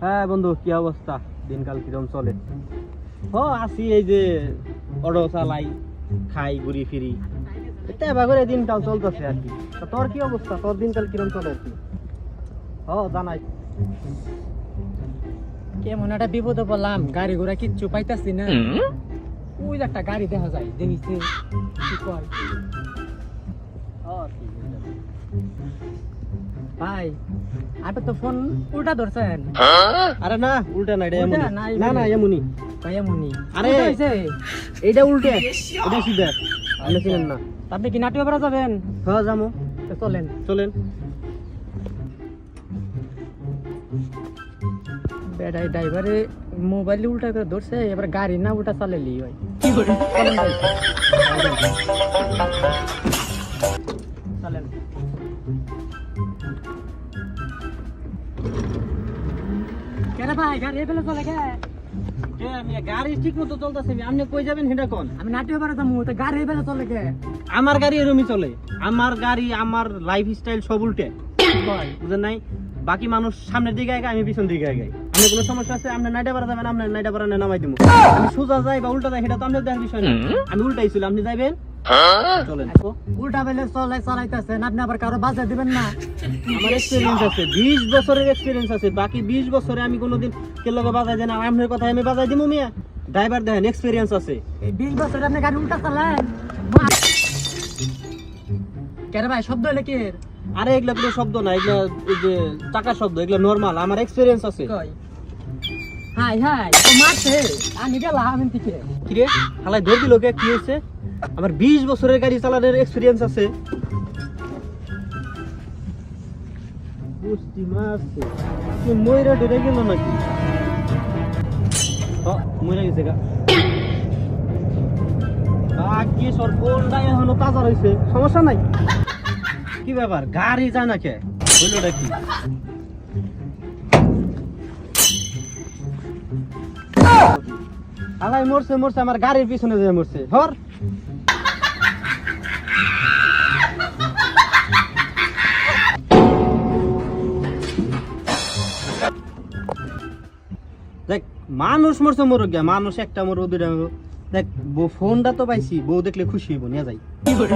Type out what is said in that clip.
হ্যাঁ বন্ধু, কি অবস্থা? দিনকাল কিরম চলে? আসি এই যে অটো চালাই, খাই, ঘুরি ফিরি, এবার করে দিনকাল চলতেছে আর কি। তোর কি অবস্থা? তোর দিনকাল কিরম চলে আর কি? জানাই। কেমন একটা বিপদে পড়লাম, গাড়ি ঘোড়া কিচ্ছু পাইতাছি না। ওই যে একটা গাড়ি দেখা যায়, দেখিছে কি কয় ভাই, আপনি তো ফোন উল্টা ধরছেন। আরে না, উল্টা না, এটা এমনি। উল্টা না, না না, এমনি। ভাই এমনই। আরে উল্টা হইছে। এইটা উল্টে, এটা সিধা। আপনি চিনেন না? আপনি কি নাটক করা যাবেন? যাবো। তো চলেন। চলেন। বেড়াই ড্রাইভারে মোবাইল উল্টা করে ধরছে, এবার গাড়ি না উল্টা চালালি ভাই কি করে? চলেন ভাই, চলেন। কেন ভাই গাড়ি এবেলে চলে কে? গাড়ি ঠিক মতো চলতেছে, আপনি কই যাবেন সেটা কোন? আমি নাটক করা যাবো, তো গাড়ি এবেলে চলে কে? আমার গাড়ি এরমই চলে। আমার গাড়ি, আমার লাইফ স্টাইল সব উল্টে, বুঝেন নাই? বাকি মানুষ সামনের দিকে আগে, আমি পিছন দিকে আগে। আপনি কোনো সমস্যা আছে, আপনি নাইটা পারা যাবেন, আপনার নাইটা পারা নামাই দিব। আমি সোজা যাই বা উল্টা যাই সেটা তো আপনার দেখার বিষয় না। আমি উল্টাই ছিল, আপনি যাইবেন। চলেন। উল্টা বেলে চলে চালাইতেছেন, আপনি আবার কারো বাজে দিবেন না? আমার এক্সপেরিয়েন্স আছে, 20 বছরের এক্সপেরিয়েন্স আছে। বাকি 20 বছরে আমি কোনোদিন কে লগে বাজাই দেন, আপনার কথা আমি বাজাই দিব মিয়া? ড্রাইভার দেখেন, এক্সপেরিয়েন্স আছে। এই 20 বছরে আপনি গাড়ি উল্টা চালান? কেন ভাই, শব্দ হলে কি? আরে এগুলা কোনো শব্দ না, এগুলা এই যে টাকার শব্দ, এগুলা নরমাল। আমার এক্সপেরিয়েন্স আছে। হাই হাই, তো মারছে, আমি গেলাম আমি থেকে। কি রে হালাই ধর দিল কে? কি হয়েছে? আমার 20 বছরের গাড়ি চালানোর এক্সপেরিয়েন্স আছে। বুঝতি মারছে কি ময়রা ডরে গেল নাকি? ময়রা গেছে গা। কি সর কোনটা এখনো তাজা রয়েছে, সমস্যা নাই। কি ব্যাপার, গাড়ি যায় না কে? হইলোটা কি? আলাই মরছে মরছে, আমার গাড়ির পিছনে যে মরছে। হর দেখ, মানুষ মরছে মরুক গিয়া, মানুষ একটা মরু দুইটা মরু। দেখ ফোনটা তো পাইছি, বউ দেখলে খুশি হইব, নিয়ে যাই। কি করে?